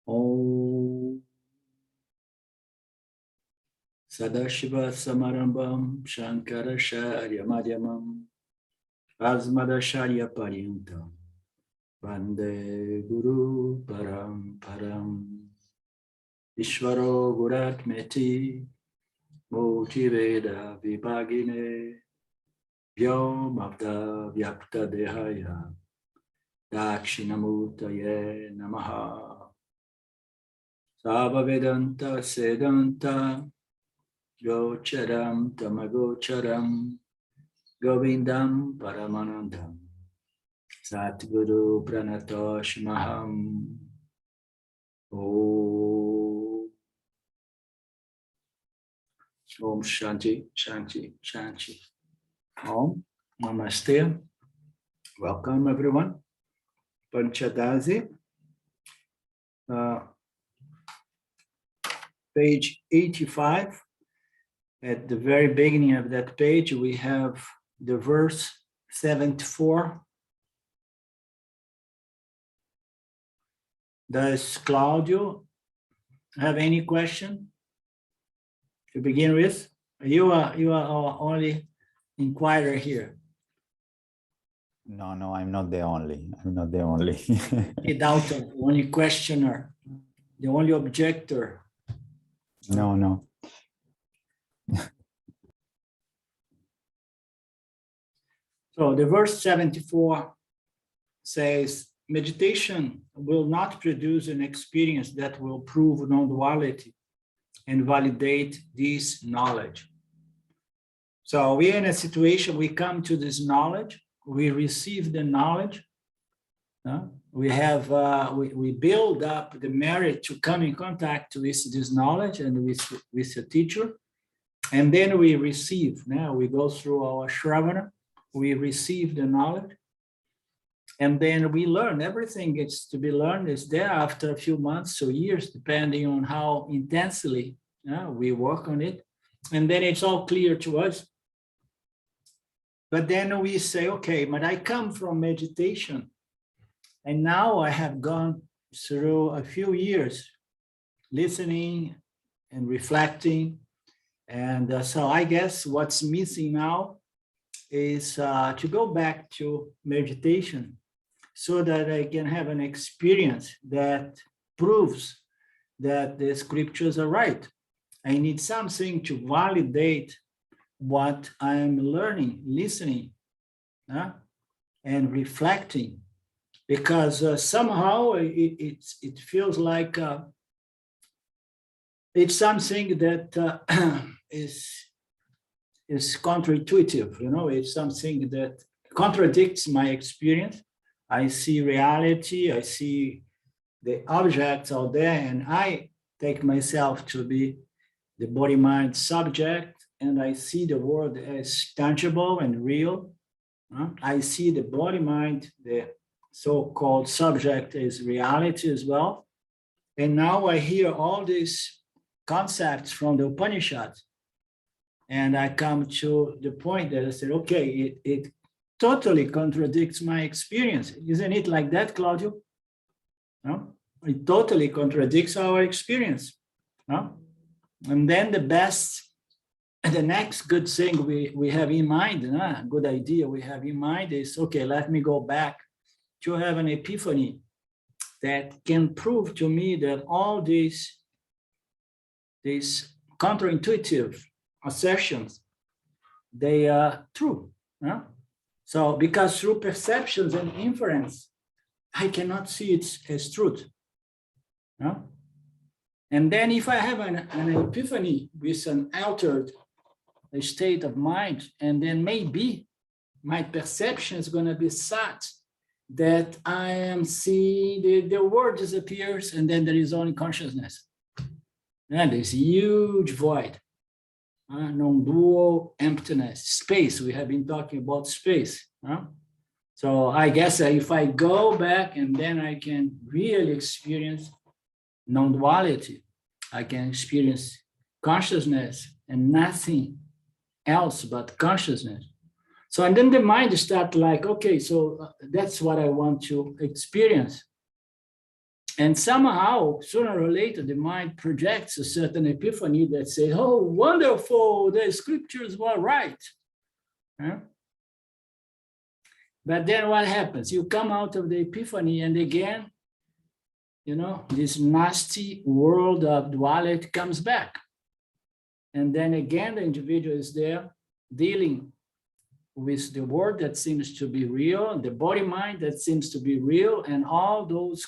Om Sadashiva Samarambam Shankaracharya Madhyamam Asmadacharya Paryantam Vande Guru Param Param Ishvaro Guratmeti Motiveda Vibhagine Vyomavda Vyakta Dehaya Dakshinamurtaye Namaha Savavedanta Sedanta Gocharam Tamagocharam Govindam Paramanandam Satguru Pranatosh Maham Om Shanti, Shanti, Shanti. Om Namaste. Welcome everyone. Panchadasi. Page 85. At the very beginning of that page, we have the verse 74. Does Claudio have any question to begin with? You are our only inquirer here. No, I'm not the only. I'm not the only. The doubter, the only questioner, the only objector. No. So the verse 74 says, meditation will not produce an experience that will prove non-duality and validate this knowledge. So we're in a situation, we come to this knowledge, we receive the knowledge, we build up the merit to come in contact with this knowledge and with the teacher, and then we receive. Now we go through our Shravana, we receive the knowledge, and then we learn. Everything gets to be learned is there after a few months or years, depending on how intensely we work on it. And then it's all clear to us. But then we say, okay, but I come from meditation. And now I have gone through a few years listening and reflecting. And so I guess what's missing now is to go back to meditation so that I can have an experience that proves that the scriptures are right. I need something to validate what I'm learning, listening, and reflecting, because somehow it feels like it's something that is counterintuitive, it's something that contradicts my experience. I see reality, I see the objects out there, and I take myself to be the body-mind subject, and I see the world as tangible and real. I see the body-mind, the so-called subject, as reality as well. And now I hear all these concepts from the Upanishads, and I come to the point that I said, okay, it totally contradicts my experience. Isn't it like that, Claudio? No? It totally contradicts our experience. No? And then the next good thing we have in mind, good idea we have in mind is, okay, let me go back to have an epiphany that can prove to me that all these counterintuitive assertions, they are true. So because through perceptions and inference, I cannot see it as truth. And then if I have an epiphany with an altered state of mind, and then maybe my perception is going to be such that I am seeing the world disappears, and then there is only consciousness. And there's a huge void, non-dual emptiness, space. We have been talking about space. So I guess if I go back, and then I can really experience non-duality, I can experience consciousness and nothing else but consciousness. So, and then the mind starts like, okay, so that's what I want to experience. And somehow, sooner or later, the mind projects a certain epiphany that says, oh, wonderful, the scriptures were right. Huh? But then what happens? You come out of the epiphany and again, this nasty world of duality comes back. And then again, the individual is there dealing with the world that seems to be real, the body mind that seems to be real, and all those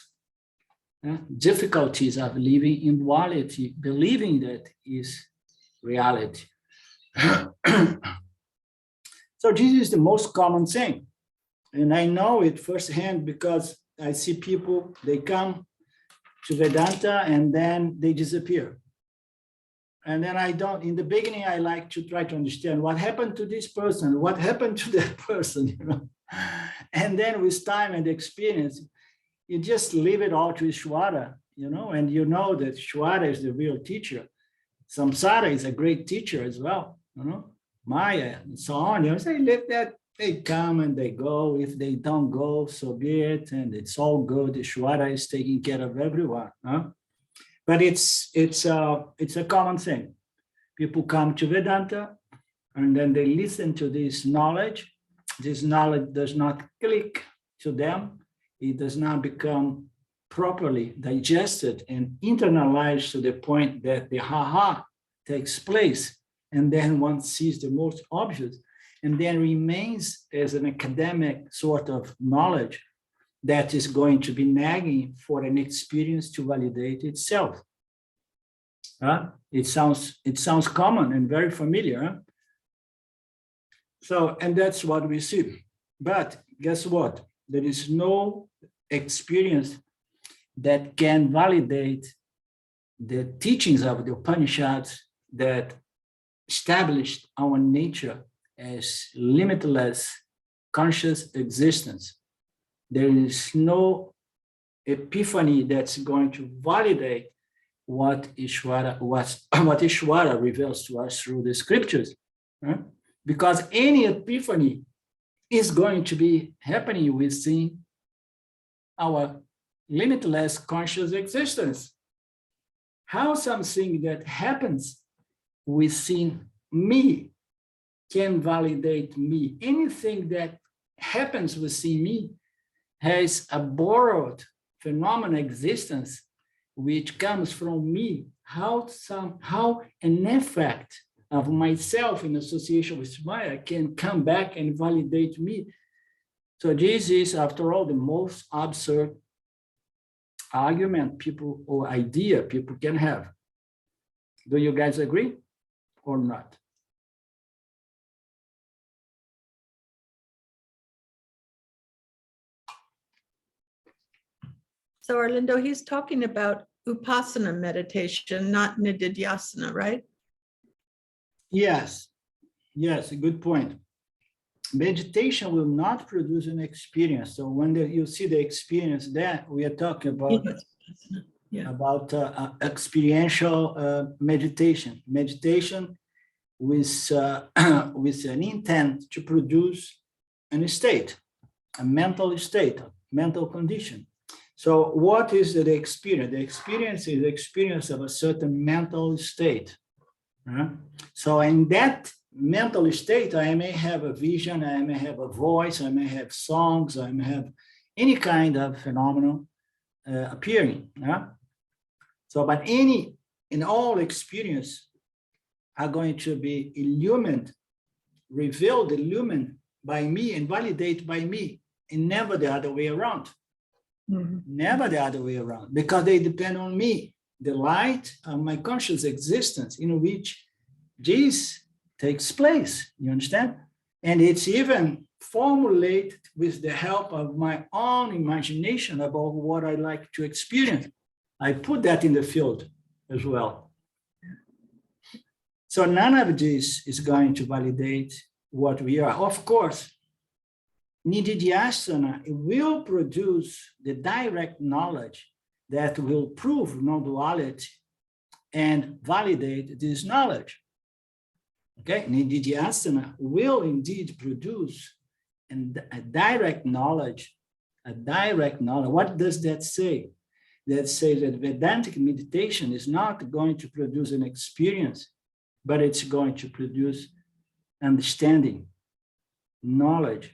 difficulties of living in duality, believing that is reality. So this is the most common thing. And I know it firsthand because I see people, they come to Vedanta and then they disappear. And then in the beginning, I like to try to understand what happened to this person, what happened to that person, And then with time and experience, you just leave it all to Ishvara, and you know that Ishvara is the real teacher. Samsara is a great teacher as well, Maya and so on. You say, let that, they come and they go. If they don't go, so be it. And it's all good. Ishvara is taking care of everyone. But it's a common thing. People come to Vedanta and then they listen to this knowledge. This knowledge does not click to them. It does not become properly digested and internalized to the point that the ha-ha takes place. And then one sees the most obvious and then remains as an academic sort of knowledge that is going to be nagging for an experience to validate itself. It sounds common and very familiar. So, and that's what we see. But guess what? There is no experience that can validate the teachings of the Upanishads that established our nature as limitless conscious existence. There is no epiphany that's going to validate what Ishvara reveals to us through the scriptures. Because any epiphany is going to be happening within our limitless conscious existence. How something that happens within me can validate me? Anything that happens within me has a borrowed phenomenon existence which comes from me. How an effect of myself in association with Maya can come back and validate me. So this is, after all, the most absurd argument or idea people can have. Do you guys agree or not? So Orlando, he's talking about Upasana meditation, not Nididhyasana, right? Yes, a good point. Meditation will not produce an experience. So when you see the experience there, we are talking about, experiential meditation. Meditation with an intent to produce a state, a mental state, mental condition. So what is the experience? The experience is the experience of a certain mental state. So in that mental state, I may have a vision, I may have a voice, I may have songs, I may have any kind of phenomenon appearing. So, but in all experience are going to be illumined, revealed, illumined by me and validated by me, and never the other way around. Never the other way around, because they depend on me, the light of my conscious existence in which this takes place, you understand? And it's even formulated with the help of my own imagination about what I like to experience. I put that in the field as well. So none of this is going to validate what we are. Of course, Nididhyasana will produce the direct knowledge that will prove non-duality and validate this knowledge. Okay, Nididhyasana will indeed produce a direct knowledge. What does that say? that says that Vedantic meditation is not going to produce an experience, but it's going to produce understanding, knowledge.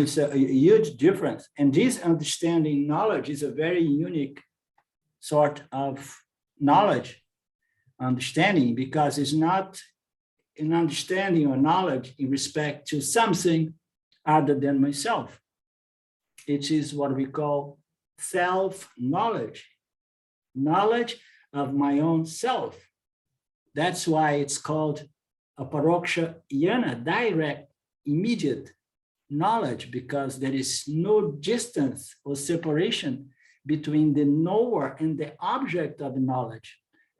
It's a huge difference. And this understanding knowledge is a very unique sort of knowledge, understanding, because it's not an understanding or knowledge in respect to something other than myself. It is what we call self-knowledge, knowledge of my own self. That's why it's called a paroksha jnana, direct, immediate knowledge, because there is no distance or separation between the knower and the object of knowledge.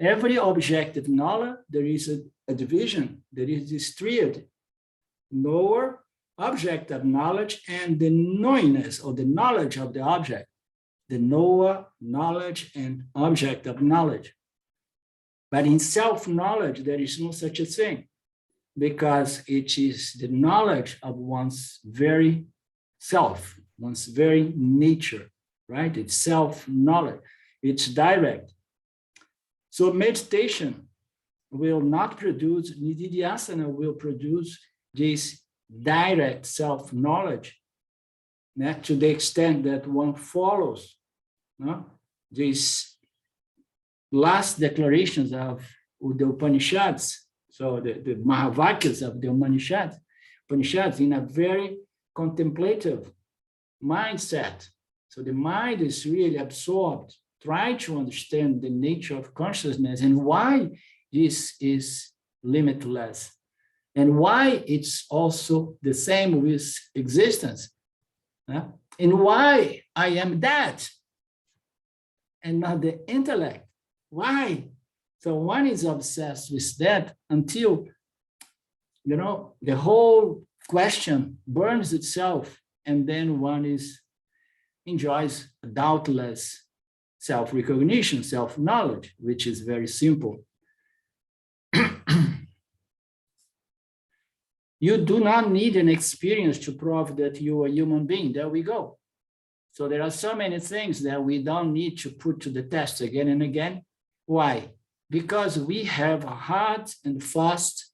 Every objective knowledge, there is a division, there is this triad, knower, object of knowledge, and the knowingness or the knowledge of the object, the knower, knowledge, and object of knowledge. But in self-knowledge, there is no such a thing, because it is the knowledge of one's very self, one's very nature, right? It's self-knowledge, it's direct. So meditation will not produce, nididhyasana will produce this direct self-knowledge, to the extent that one follows these last declarations of the Upanishads, so the Mahavakyas of the Upanishads in a very contemplative mindset. So the mind is really absorbed, try to understand the nature of consciousness and why this is limitless, and why it's also the same with existence, and why I am that and not the intellect. Why? So one is obsessed with that until, the whole question burns itself, and then one enjoys doubtless self-recognition, self-knowledge, which is very simple. You do not need an experience to prove that you are a human being. There we go. So there are so many things that we don't need to put to the test again and again. Why? Because we have a hard and fast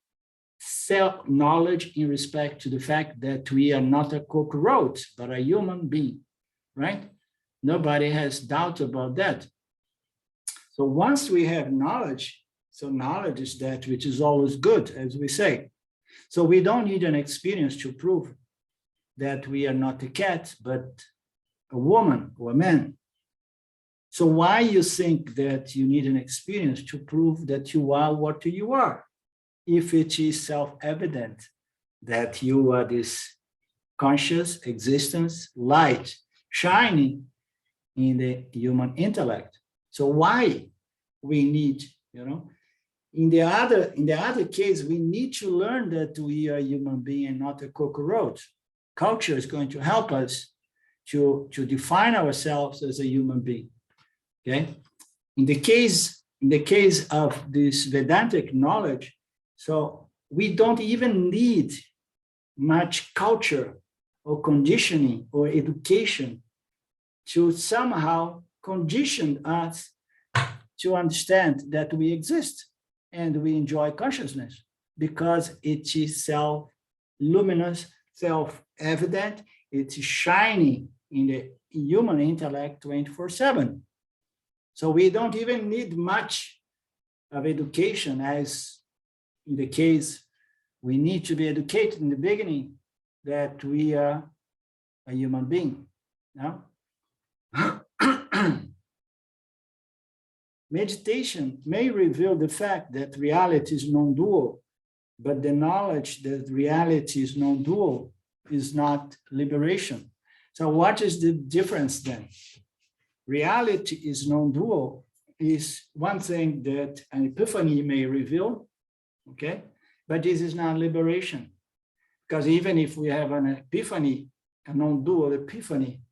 self-knowledge in respect to the fact that we are not a cockroach, but a human being, right? Nobody has doubt about that. So once we have knowledge, so knowledge is that which is always good, as we say. So we don't need an experience to prove that we are not a cat, but a woman or a man. So why you think that you need an experience to prove that you are what you are, if it is self-evident that you are this conscious existence, light, shining in the human intellect? So why we need, in the other case, we need to learn that we are a human being and not a cockroach. Culture is going to help us to define ourselves as a human being. Okay. In the case of this Vedantic knowledge, so we don't even need much culture or conditioning or education to somehow condition us to understand that we exist and we enjoy consciousness, because it is self-luminous, self-evident, it's shining in the human intellect 24/7. So we don't even need much of education, as in the case we need to be educated in the beginning that we are a human being. Now, meditation may reveal the fact that reality is non-dual, but the knowledge that reality is non-dual is not liberation. So what is the difference then? Reality is non-dual is one thing that an epiphany may reveal, okay? But this is not liberation, because even if we have an epiphany, a non-dual epiphany,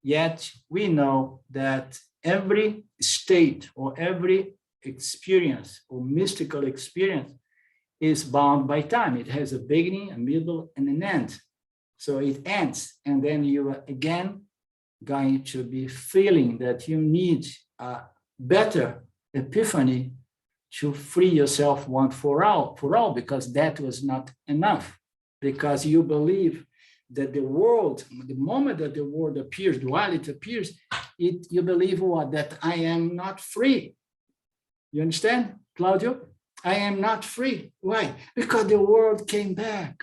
yet we know that every state or every experience or mystical experience is bound by time. It has a beginning, a middle, and an end. So it ends, and then you again going to be feeling that you need a better epiphany to free yourself once for all, because that was not enough. Because you believe that the world, the moment that the world appears, duality appears, you believe what? That I am not free. You understand, Claudio? I am not free. Why? Because the world came back.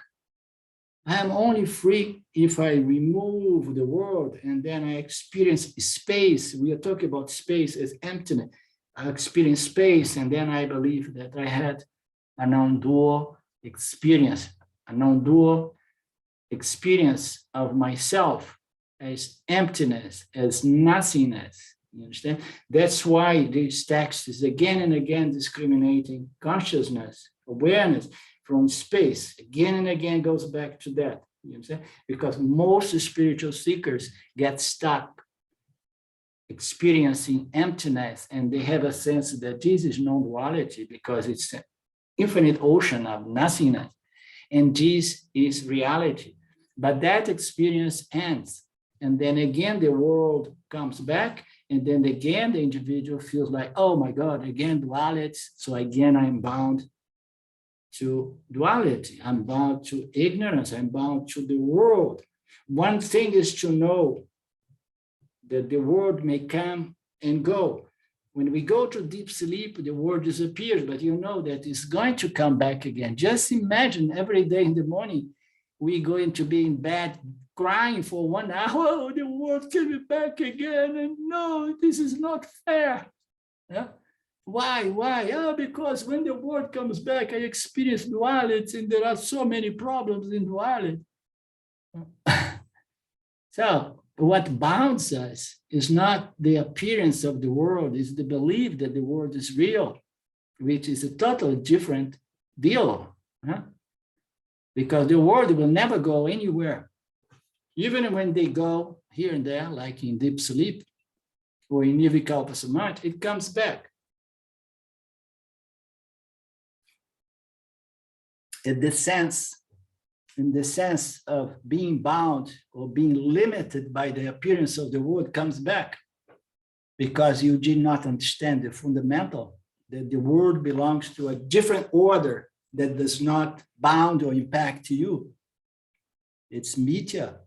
I am only free if I remove the world and then I experience space. We are talking about space as emptiness. I experience space and then I believe that I had a non-dual experience, a non-dual experience of myself as emptiness, as nothingness. You understand? That's why this text is again and again discriminating consciousness, awareness from space. Again and again goes back to that. You understand? Because most spiritual seekers get stuck experiencing emptiness, and they have a sense that this is non-duality because it's an infinite ocean of nothingness, and this is reality. But that experience ends, and then again the world comes back, and then again the individual feels like, oh my God, again duality, so again I'm bound to duality, I'm bound to ignorance, I'm bound to the world. One thing is to know that the world may come and go. When we go to deep sleep, the world disappears, but you know that it's going to come back again. Just imagine every day in the morning, we're going to be in bed crying for 1 hour, oh, the world came back again, and no, this is not fair. Yeah? Why? Oh, because when the world comes back, I experience duality, and there are so many problems in duality. So what bounds us is not the appearance of the world, it's the belief that the world is real, which is a totally different deal. Huh? Because the world will never go anywhere. Even when they go here and there, like in deep sleep or in nirvikalpa samadhi, it comes back. In the sense of being bound or being limited by the appearance of the world comes back because you did not understand the fundamental, that the world belongs to a different order that does not bound or impact you. It's mithya.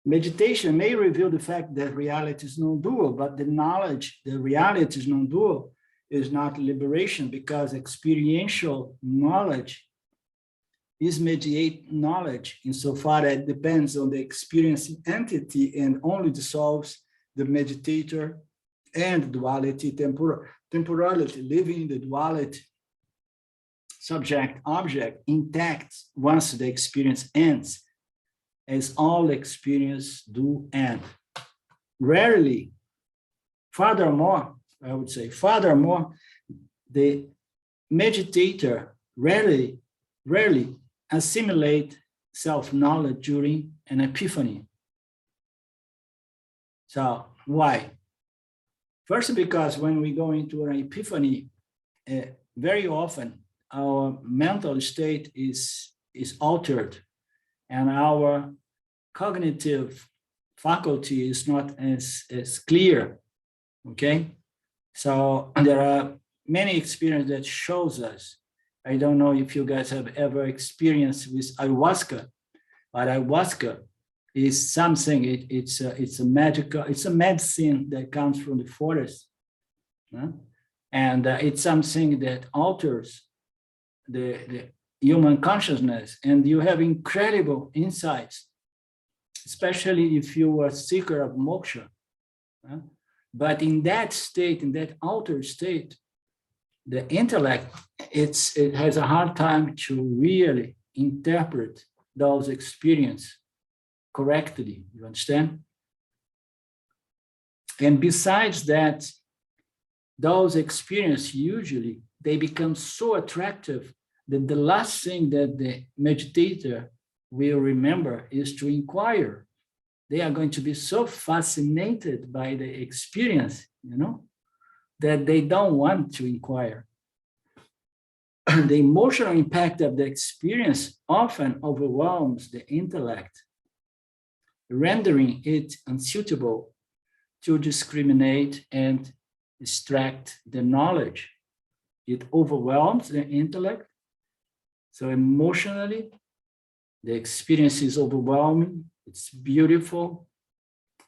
Meditation may reveal the fact that reality is non-dual, but the knowledge that reality is non-dual is not liberation, because experiential knowledge is mediate knowledge insofar as it depends on the experiencing entity and only dissolves the meditator and duality, temporality, living in the duality, subject-object, intact once the experience ends, as all experience do end. Rarely, furthermore, I would say, the meditator rarely assimilate self-knowledge during an epiphany. So why? First, because when we go into an epiphany, very often our mental state is altered, and our cognitive faculty is not as clear, okay? So there are many experiences that shows us. I don't know if you guys have ever experienced with ayahuasca, but ayahuasca is something, it's a magical, it's a medicine that comes from the forest. And it's something that alters the human consciousness, and you have incredible insights, especially if you are a seeker of moksha. But in that state, in that altered state, the intellect, it has a hard time to really interpret those experiences correctly, you understand? And besides that, those experiences usually, they become so attractive that the last thing that the meditator will remember is to inquire. They are going to be so fascinated by the experience, you know, that they don't want to inquire. The emotional impact of the experience often overwhelms the intellect, rendering it unsuitable to discriminate and extract the knowledge. It overwhelms the intellect. So emotionally, the experience is overwhelming, it's beautiful,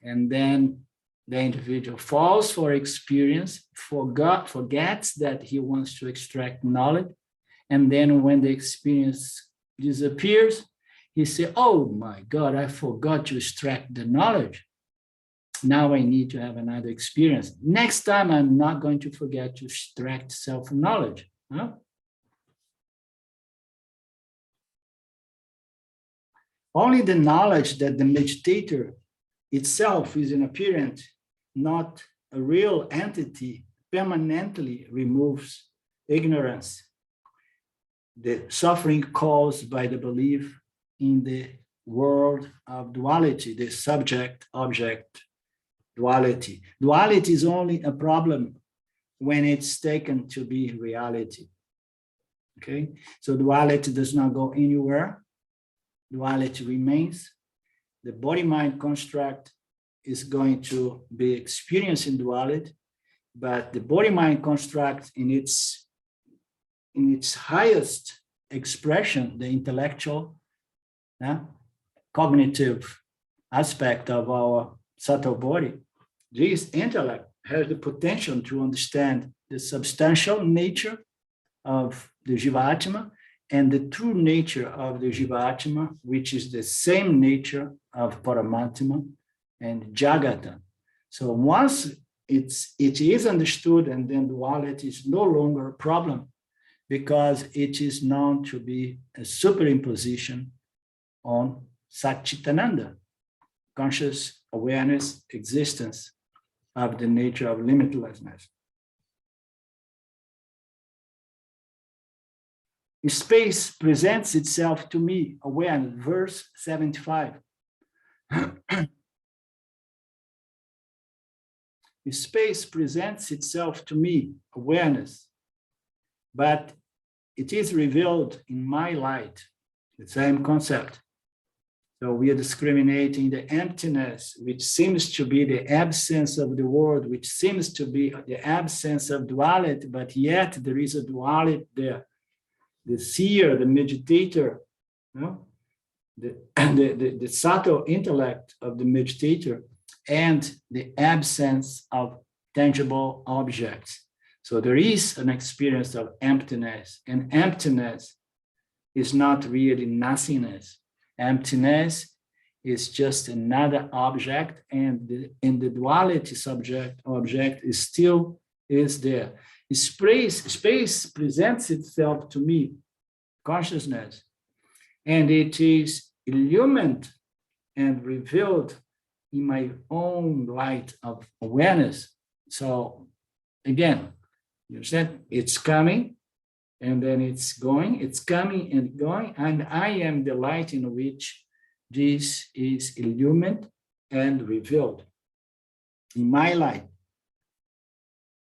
and then the individual falls for experience, forgets that he wants to extract knowledge, and then when the experience disappears, he says, oh my God, I forgot to extract the knowledge. Now I need to have another experience. Next time, I'm not going to forget to extract self-knowledge. Huh? Only the knowledge that the meditator itself is an apparent, not a real entity, permanently removes ignorance, the suffering caused by the belief in the world of duality, the subject-object duality. Duality is only a problem when it's taken to be reality. Okay, so duality does not go anywhere. Duality remains. The body-mind construct is going to be experiencing duality, but the body-mind construct in its highest expression, the intellectual, cognitive aspect of our subtle body, this intellect has the potential to understand the substantial nature of the Jivatma and the true nature of the Jivatma, which is the same nature of Paramatma and Jagata. So once it is understood, and then duality is no longer a problem, because it is known to be a superimposition on Satchitananda, conscious awareness, existence of the nature of limitlessness. Space presents itself to me, awareness, verse 75. Space presents itself to me, awareness, but it is revealed in my light, the same concept. So we are discriminating the emptiness, which seems to be the absence of the world, which seems to be the absence of duality, but yet there is a duality there. The seer, the meditator, the subtle intellect of the meditator, and the absence of tangible objects. So there is an experience of emptiness, and emptiness is not really nothingness. Emptiness is just another object, and the duality subject is still there. Space presents itself to me, consciousness, and it is illumined and revealed in my own light of awareness. So again, you said it's coming, and then it's going, it's coming and going, and I am the light in which this is illumined and revealed in my light.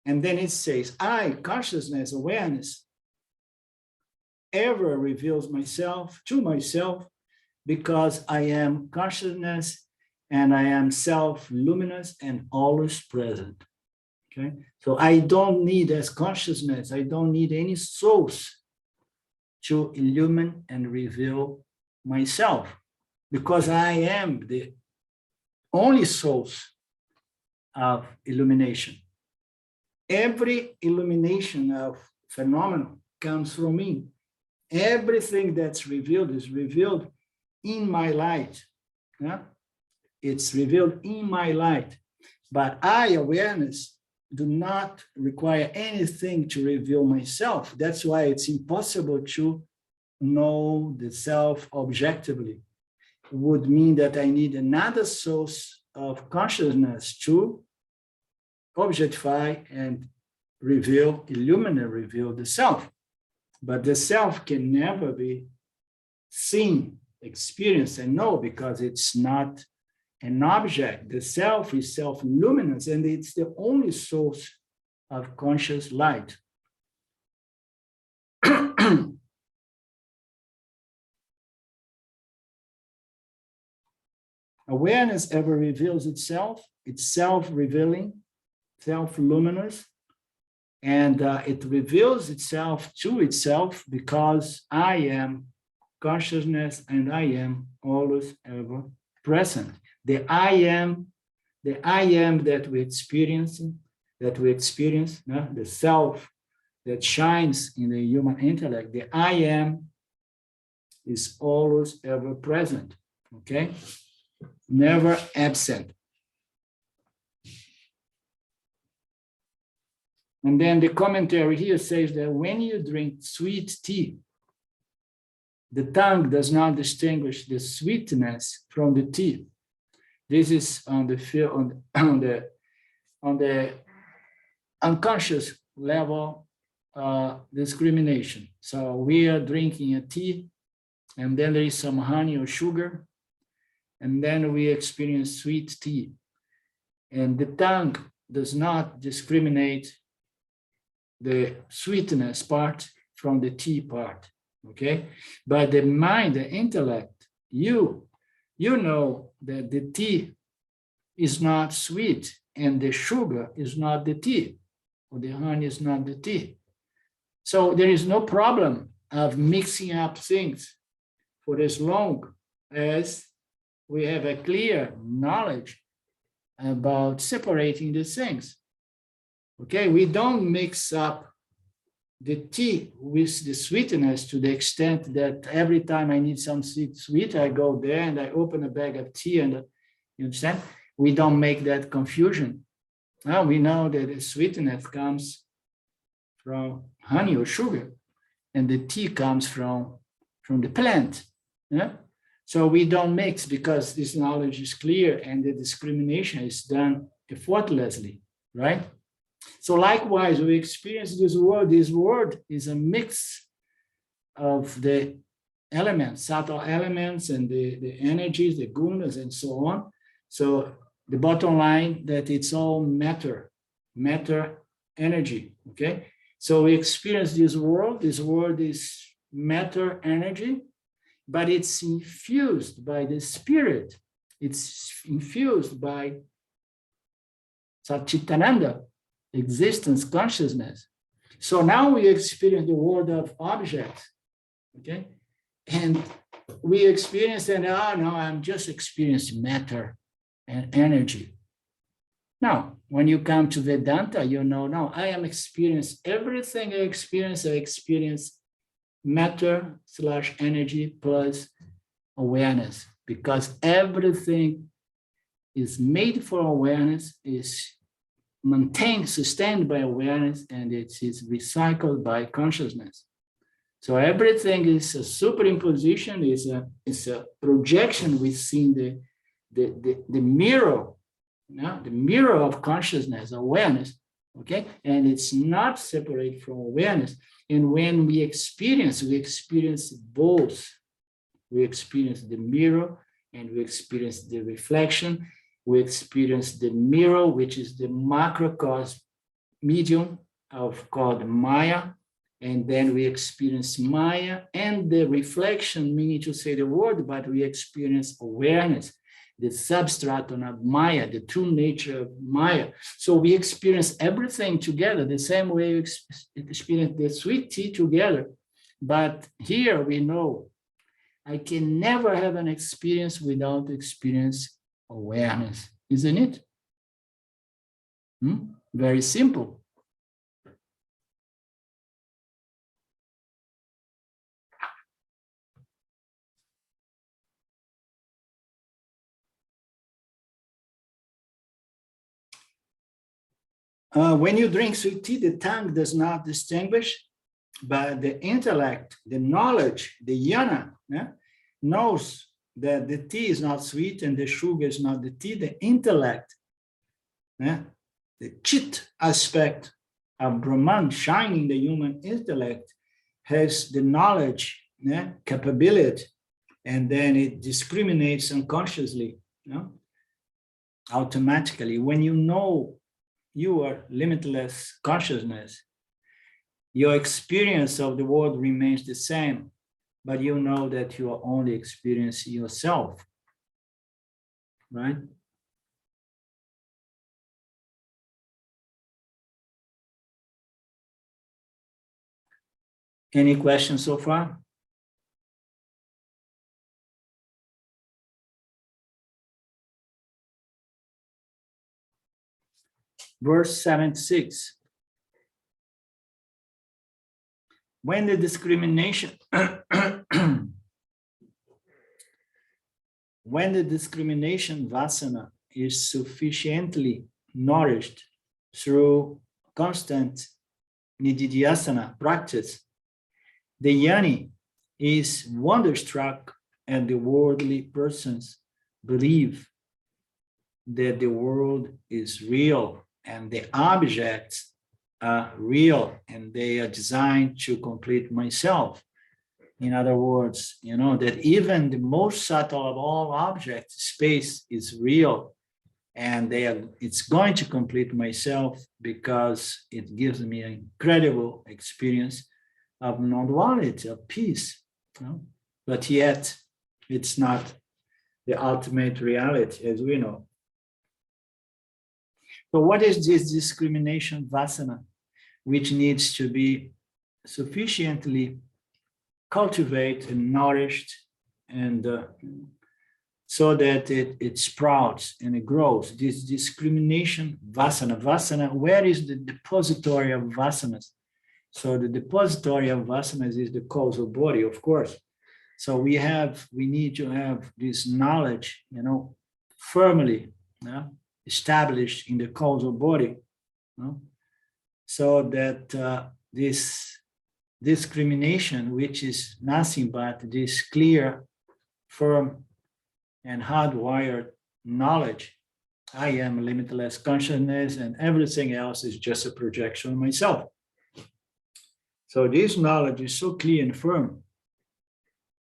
And then it says, I, consciousness, awareness, ever reveals myself to myself, because I am consciousness and I am self-luminous and always present. Okay, so I don't need, as consciousness, I don't need any source to illumine and reveal myself, because I am the only source of illumination. Every illumination of phenomenon comes from me. Everything that's revealed is revealed in my light. Yeah? It's revealed in my light. But I, awareness, do not require anything to reveal myself. That's why it's impossible to know the self objectively. It would mean that I need another source of consciousness to objectify and reveal, illuminate, reveal the self. But the self can never be seen, experienced, and known, because it's not an object. The self is self-luminous, and it's the only source of conscious light. Awareness ever reveals itself. It's self-revealing, self-luminous, and it reveals itself to itself because I am consciousness and I am always ever present. The I am that we experience, the self that shines in the human intellect, the I am is always ever present, okay? Never absent. And then the commentary here says that when you drink sweet tea, the tongue does not distinguish the sweetness from the tea. This is on the unconscious level discrimination. So we are drinking a tea, and then there is some honey or sugar, and then we experience sweet tea. And the tongue does not discriminate the sweetness part from the tea part, okay? But the mind, the intellect, you know that the tea is not sweet and the sugar is not the tea, or the honey is not the tea. So there is no problem of mixing up things for as long as we have a clear knowledge about separating these things. Okay, we don't mix up the tea with the sweetness to the extent that every time I need something sweet, I go there and I open a bag of tea, and you understand? We don't make that confusion. Now we know that the sweetness comes from honey or sugar, and the tea comes from the plant. Yeah? So we don't mix because this knowledge is clear and the discrimination is done effortlessly, right? So likewise, we experience this world. This world is a mix of the elements, subtle elements, and the energies, the gunas, and so on. So the bottom line that it's all matter energy, okay? So we experience this world. This world is matter energy, but it's infused by the spirit. It's infused by Satchitananda, existence, consciousness. So now we experience the world of objects, okay? And we experience that, oh no, I'm just experiencing matter and energy. Now, when you come to Vedanta, you know, no, I am experiencing everything I experience matter/energy plus awareness, because everything is made for awareness, is maintained, sustained by awareness, and it is recycled by consciousness. So everything is a superimposition, is a projection within the mirror, the mirror of consciousness, awareness, okay? And it's not separate from awareness. And when we experience both. We experience the mirror and we experience the reflection. We experience the mirror, which is the macrocosm medium called Maya. And then we experience Maya and the reflection, meaning to say the word, but we experience awareness, the substratum of Maya, the true nature of Maya. So we experience everything together, the same way we experience the sweet tea together. But here we know I can never have an experience without experience awareness, isn't it? Very simple. When you drink sweet tea, the tongue does not distinguish, but the intellect, the knowledge, the jnana, knows that the tea is not sweet and the sugar is not the tea. The intellect, the chit aspect of Brahman shining the human intellect, has the knowledge, capability, and then it discriminates unconsciously, automatically. When you know you are limitless consciousness. Your experience of the world remains the same, but you know that you are only experiencing yourself, right? Any questions so far? Verse 76. When the discrimination vasana is sufficiently nourished through constant nididhyasana practice, the yoni is wonderstruck and the worldly persons believe that the world is real and the objects are real and they are designed to complete myself. In other words, that even the most subtle of all objects, space, is real, and it's going to complete myself because it gives me an incredible experience of non-duality, of peace. But yet, it's not the ultimate reality, as we know. So what is this discrimination vasana, which needs to be sufficiently cultivated and nourished, and so that it sprouts and it grows? This discrimination vasana, where is the depository of vasanas? So the depository of vasanas is the causal body, of course. So we need to have this knowledge, firmly established in the causal body, so that this discrimination, which is nothing but this clear, firm, and hardwired knowledge, I am limitless consciousness and everything else is just a projection of myself. So this knowledge is so clear and firm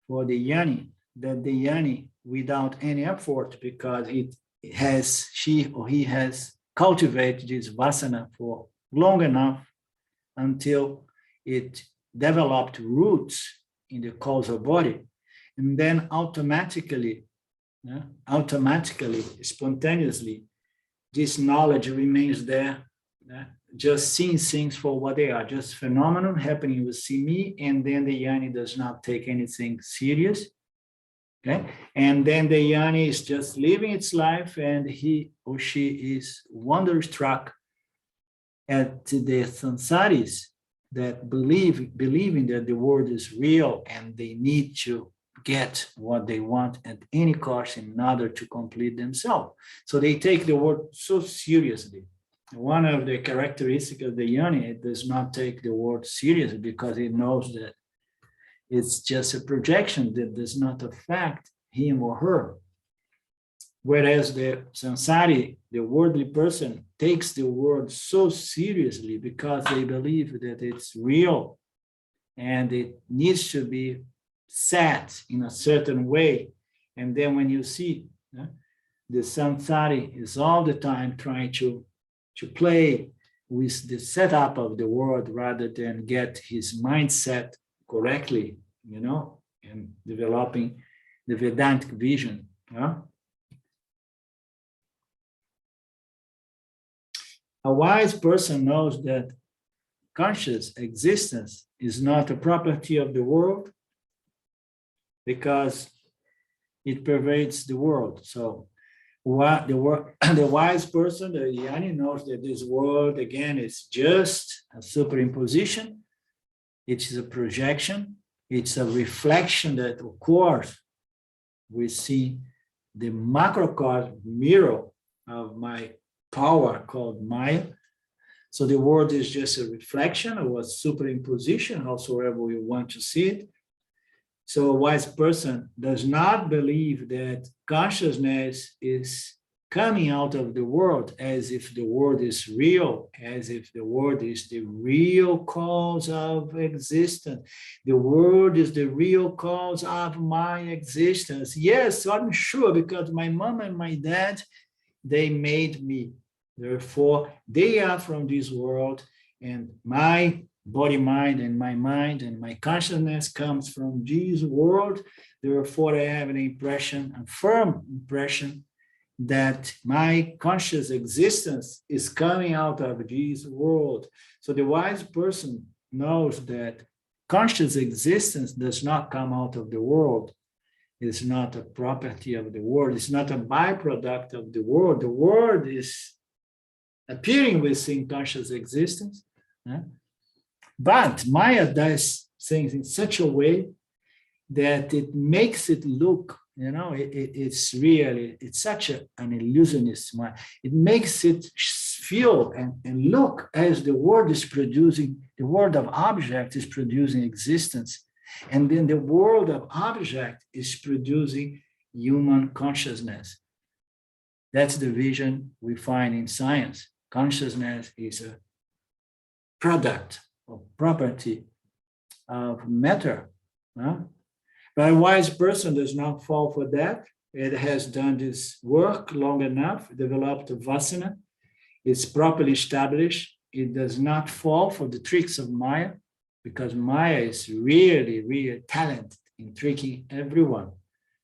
for the yoni, that the yoni, without any effort, because she or he has cultivated this vasana for long enough until it developed roots in the causal body, and then automatically, spontaneously, this knowledge remains there, just seeing things for what they are, just phenomenon happening with me, and then the yoni does not take anything serious. Okay, and then the yoni is just living its life, and he or she is wonderstruck at the samsaris that believing that the world is real and they need to get what they want at any cost in order to complete themselves. So they take the world so seriously. One of the characteristics of the yoni, it does not take the world seriously because it knows that it's just a projection that does not affect him or her. Whereas the samsari, the worldly person, takes the world so seriously because they believe that it's real and it needs to be set in a certain way. And then when you see the samsari is all the time trying to play with the setup of the world rather than get his mindset correctly, and developing the Vedantic vision. A wise person knows that conscious existence is not a property of the world because it pervades the world. So the wise person, the yoni, knows that this world, again, is just a superimposition. It is a projection. It's a reflection that, of course, we see the macrocosm mirror of my power called Maya. So the world is just a reflection or a superimposition, howsoever you want to see it. So a wise person does not believe that consciousness is coming out of the world as if the world is real, as if the world is the real cause of existence. The world is the real cause of my existence. Yes, I'm sure, because my mom and my dad, they made me. Therefore, they are from this world, and my body, mind, and my consciousness comes from this world. Therefore, I have an impression, a firm impression, that my conscious existence is coming out of this world. So the wise person knows that conscious existence does not come out of the world. It's not a property of the world. It's not a byproduct of the world. The world is appearing within conscious existence. But Maya does things in such a way that it makes it look, it's such an illusionist mind. It makes it feel and look as the world is producing, the world of object is producing existence. And then the world of object is producing human consciousness. That's the vision we find in science. Consciousness is a product or property of matter. But a wise person does not fall for that. It has done this work long enough, developed a Vasana. It's properly established. It does not fall for the tricks of Maya, because Maya is really, really talented in tricking everyone.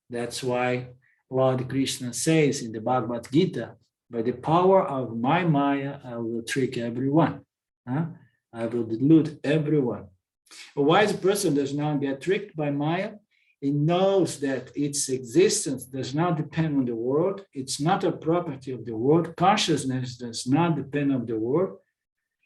That's why Lord Krishna says in the Bhagavad Gita, by the power of my Maya, I will trick everyone. I will delude everyone. A wise person does not get tricked by Maya. It knows that its existence does not depend on the world. It's not a property of the world. Consciousness does not depend on the world.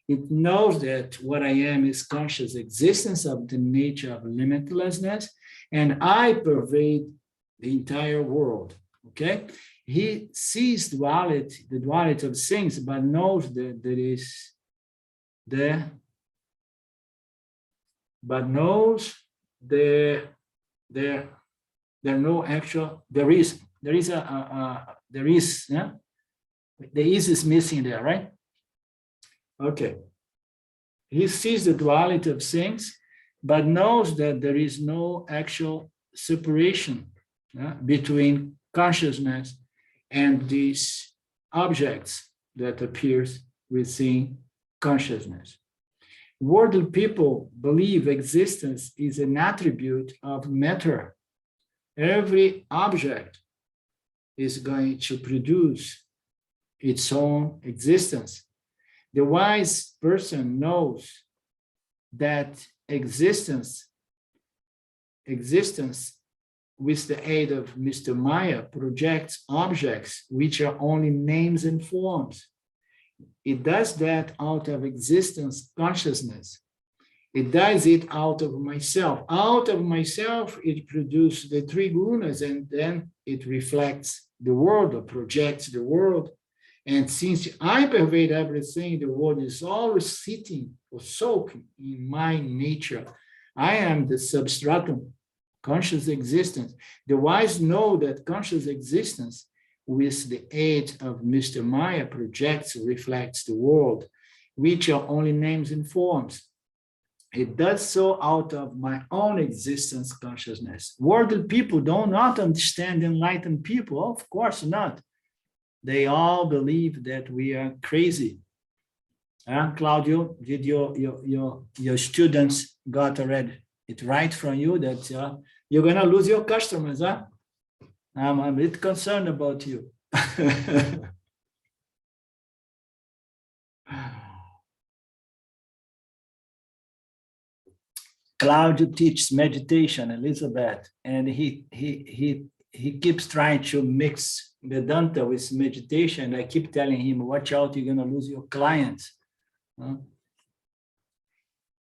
It knows that what I am is conscious existence of the nature of limitlessness, and I pervade the entire world. Okay? He sees duality, the duality of things, but knows that the is missing there, right? Okay. He sees the duality of things, but knows that there is no actual separation between consciousness and these objects that appears within consciousness. Worldly people believe existence is an attribute of matter. Every object is going to produce its own existence. The wise person knows that existence with the aid of Mr. Maya projects objects which are only names and forms. It does that out of existence consciousness. It does it out of myself. Out of myself, it produces the three gunas, and then it reflects the world or projects the world. And since I pervade everything, the world is always sitting or soaking in my nature. I am the substratum, conscious existence. The wise know that conscious existence, with the aid of Mr. Maya, projects, reflects the world, which are only names and forms. It does so out of my own existence consciousness. Worldly people do not understand enlightened people. Of course not. They all believe that we are crazy. Claudio, did your students got already it right from you that you're going to lose your customers? I'm a bit concerned about you. Claudio teaches meditation, Elizabeth, and he keeps trying to mix Vedanta with meditation. I keep telling him, watch out, you're going to lose your clients.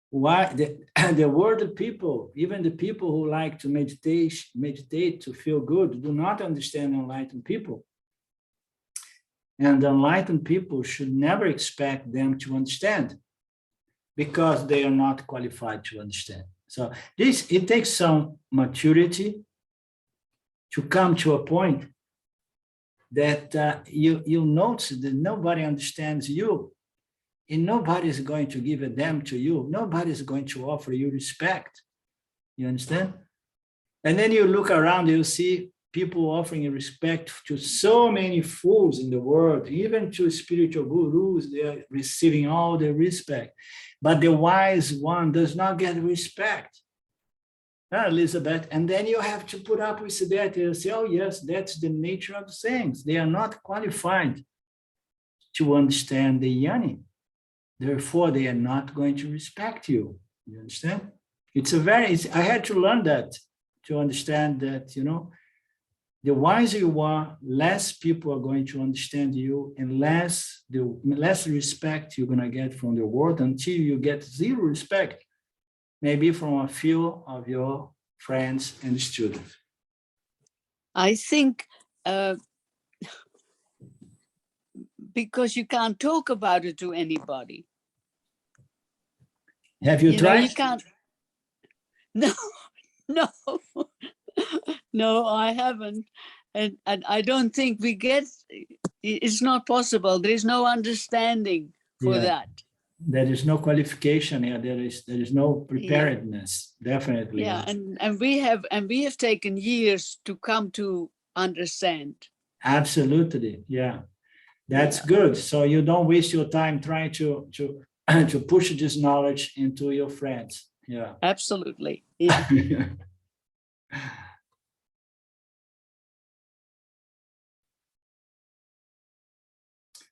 Why the worldly people, even the people who like to meditate to feel good, do not understand enlightened people. And enlightened people should never expect them to understand, because they are not qualified to understand. So it takes some maturity to come to a point that you notice that nobody understands you, and nobody is going to give a damn to you. Nobody is going to offer you respect. You understand? And then you look around, you see people offering respect to so many fools in the world, even to spiritual gurus, they are receiving all the respect. But the wise one does not get respect. Elizabeth, and then you have to put up with that and say, oh yes, that's the nature of things. They are not qualified to understand the yani. Therefore, they are not going to respect you. You understand? I had to learn that to understand that, you know, the wiser you are, less people are going to understand you, and less respect you're going to get from the world, until you get zero respect, maybe from a few of your friends and students. I think because you can't talk about it to anybody. Have you tried? You can't. No, no, no, I haven't. And I don't think we get, it's not possible. There is no understanding for that. There is no qualification here. There is no preparedness, definitely. Yeah, and we have taken years to come to understand. Absolutely, yeah. That's good. So you don't waste your time trying to push this knowledge into your friends. Yeah. Absolutely. Yeah.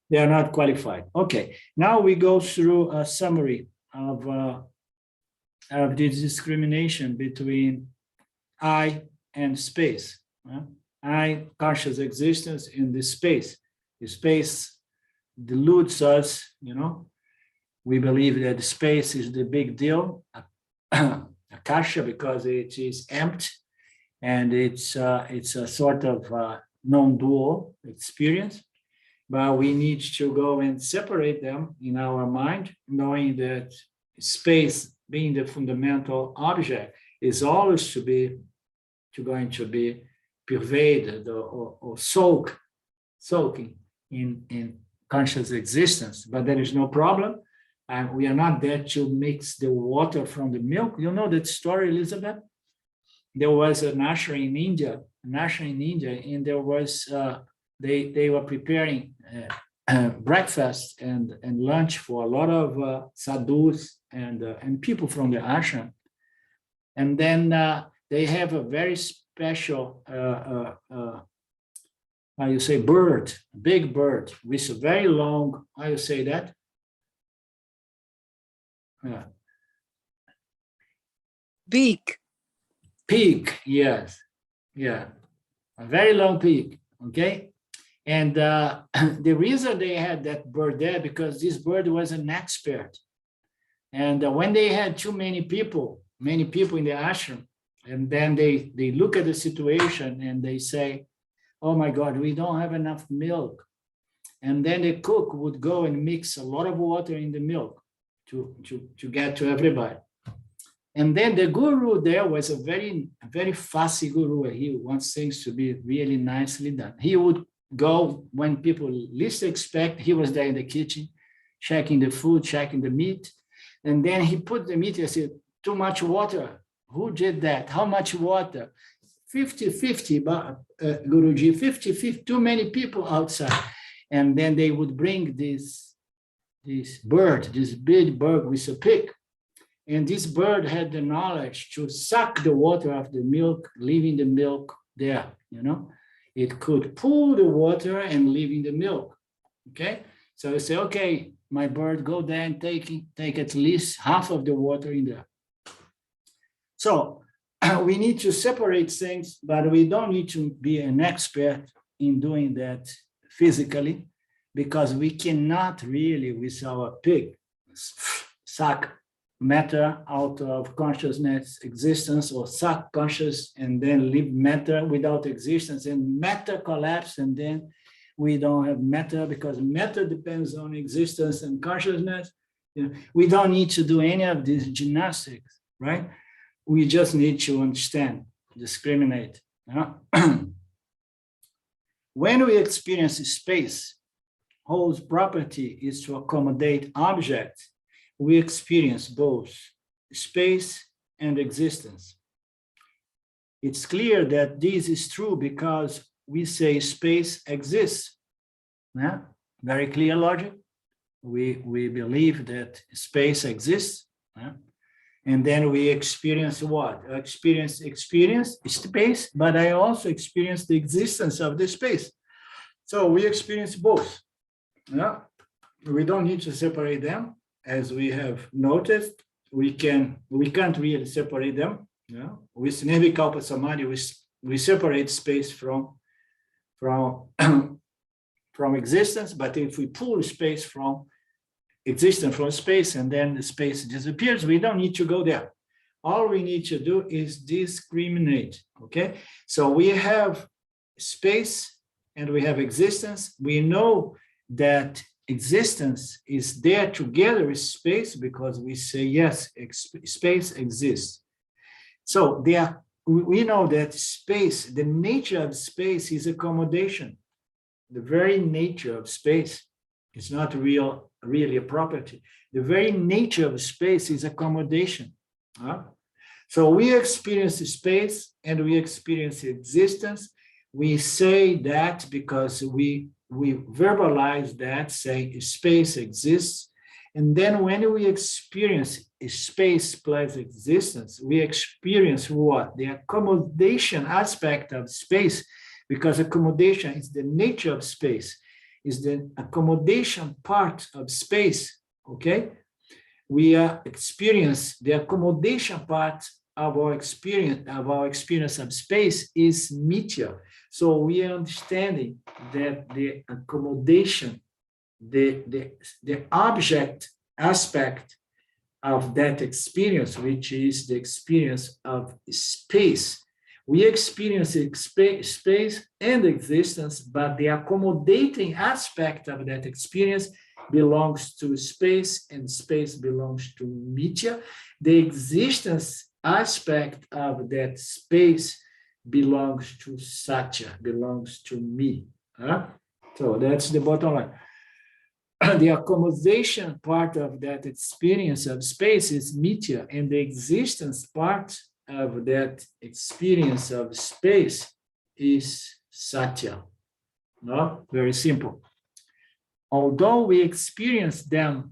They are not qualified. Okay. Now we go through a summary of the discrimination between I and space. I, conscious existence, in this space. The space deludes us, you know. We believe that the space is the big deal, akasha, because it is empty, and it's a sort of non-dual experience. But we need to go and separate them in our mind, knowing that space, being the fundamental object, is always going to be pervaded or soaking in conscious existence. But there is no problem. And we are not there to mix the water from the milk. You know that story, Elizabeth? There was an ashram in India, and there was they were preparing breakfast and lunch for a lot of sadhus and people from the ashram. And then they have a very special, how you say, bird, big bird with a very long, how you say that? Beak. Peak, yes. Yeah, a very long peak, okay? And the reason they had that bird there, because this bird was an expert. And when they had too many people in the ashram, and then they look at the situation and they say, oh my God, we don't have enough milk. And then the cook would go and mix a lot of water in the milk to get to everybody. And then the guru there was a very fussy guru. He wants things to be really nicely done. He would go when people least expect. He was there in the kitchen, checking the food, checking the meat. And then he put the meat and said, too much water. Who did that? How much water? 50-50, Guruji, 50-50, too many people outside. And then they would bring this bird, this big bird with a pick. And this bird had the knowledge to suck the water of the milk, leaving the milk there, you know. It could pull the water and leaving the milk, okay? So I say, okay, my bird, go there and take at least half of the water in there. So we need to separate things, but we don't need to be an expert in doing that physically, because we cannot really, with our pig, suck matter out of consciousness existence, or suck conscious and then leave matter without existence, and matter collapse, and then we don't have matter, because matter depends on existence and consciousness. You know, we don't need to do any of these gymnastics, right? We just need to understand, discriminate. When we experience space, whose property is to accommodate objects, we experience both space and existence. it's clear that this is true because we say space exists. Yeah? Very clear logic. We believe that space exists. Yeah? And then we experience what? I experience space, but I also experience the existence of the space. So we experience both. Yeah? We don't need to separate them, as we have noticed. We can't really separate them. Yeah? With Nirvikalpa Samadhi, we separate space from existence, but if we pull space from existence from space and then the space disappears, we don't need to go there. All we need to do is discriminate, okay? So we have space and we have existence. We know that existence is there together with space because we say, yes, space exists. So we know that space, the nature of space is accommodation. The very nature of space is not really a property. The very nature of space is accommodation. So we experience space and we experience existence. We say that because we verbalize that, saying space exists. And then when we experience space plus existence, we experience what? The accommodation aspect of space, because accommodation is the nature of space, is the accommodation part of space, okay? We experience the accommodation part of our experience of space is media. So we are understanding that the accommodation, the object aspect of that experience, which is the experience of space. We experience space and existence, but the accommodating aspect of that experience belongs to space and space belongs to media. The existence aspect of that space belongs to Satya, belongs to me. So that's the bottom line. The accommodation part of that experience of space is media, and the existence part of that experience of space is Satya. No? Very simple. Although we experience them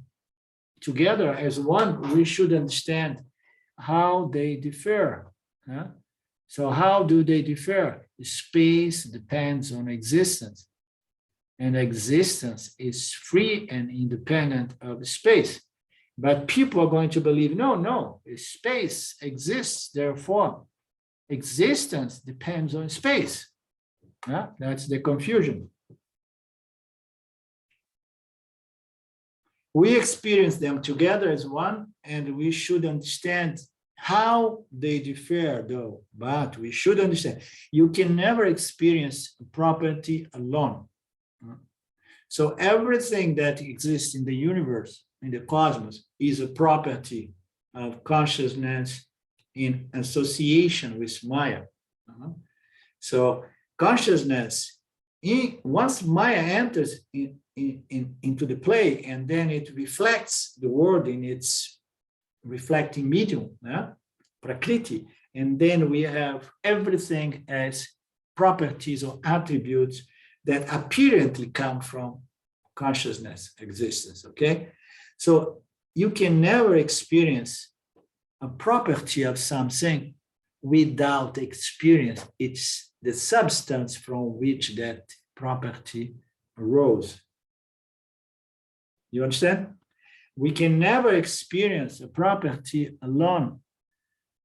together as one, we should understand how they differ. So how do they differ? Space depends on existence, and existence is free and independent of space. But people are going to believe, no, space exists, therefore existence depends on space. That's the confusion. We experience them together as one, and we should understand how they differ, though. But we should understand, you can never experience a property alone. So everything that exists in the universe, in the cosmos, is a property of consciousness in association with Maya. So consciousness, once Maya enters into the play, and then it reflects the world in its reflecting medium, Prakriti, and then we have everything as properties or attributes that apparently come from consciousness existence, okay? So you can never experience a property of something without experience. It's the substance from which that property arose. You understand? We can never experience a property alone.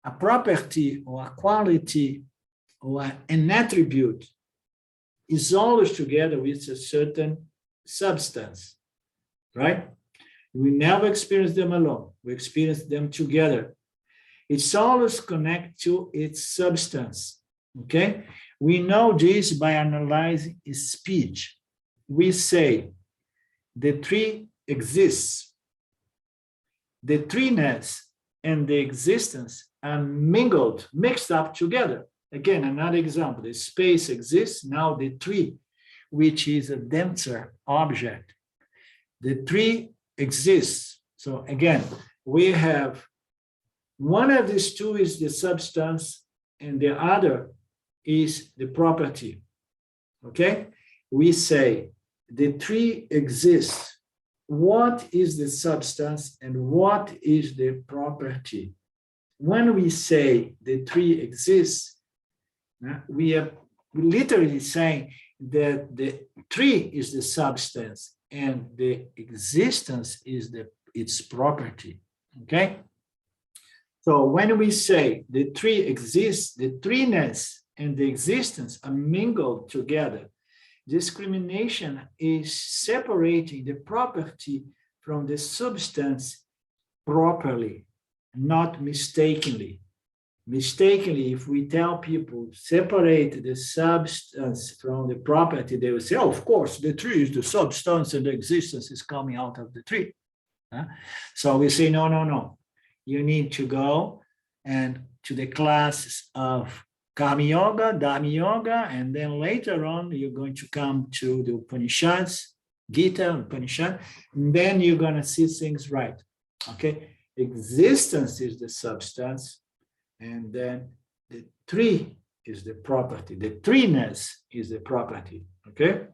A property or a quality or an attribute is always together with a certain substance, right? We never experience them alone. We experience them together. It's always connected to its substance, okay? We know this by analyzing speech. We say the tree exists. The treeness and the existence are mingled, mixed up together. Again, another example, the space exists, now the tree, which is a denser object. The tree exists. So again, we have one of these two is the substance and the other is the property. Okay? We say the three exist. What is the substance and what is the property? When we say the three exist, we are literally saying that the tree is the substance and the existence is its property. Okay? So when we say the tree exists, the treeness and the existence are mingled together. Discrimination is separating the property from the substance properly, not mistakenly. Mistakenly, if we tell people separate the substance from the property, they will say, oh, of course, the tree is the substance and the existence is coming out of the tree. So we say, no, no, no. You need to go and to the classes of Karma Yoga, Dharma Yoga, and then later on, you're going to come to the Upanishads, Gita, Upanishad, and then you're going to see things right. Okay? Existence is the substance, and then the tree is the property. The treeness is the property. Okay?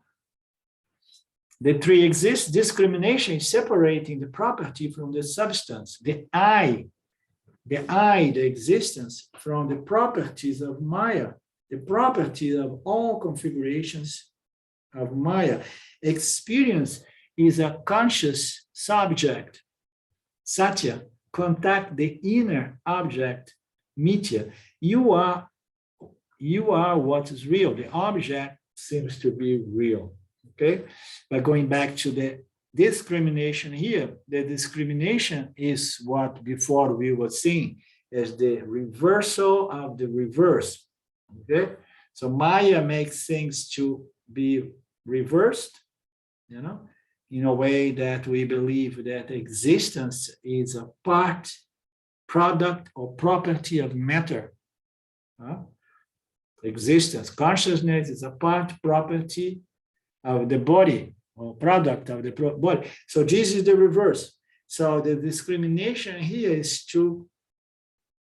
The tree exists. Discrimination is separating the property from the substance. The the existence, from the properties of Maya, the properties of all configurations of Maya. Experience is a conscious subject, satya, contact the inner object, mithya. You are what is real. The object seems to be real. Okay, but going back to the discrimination here, the discrimination is what before we were seeing as the reversal of the reverse. Okay, so Maya makes things to be reversed, in a way that we believe that existence is a part, product, or property of matter. Existence, consciousness is a part, property of the body or product of the body. So this is the reverse. So the discrimination here is to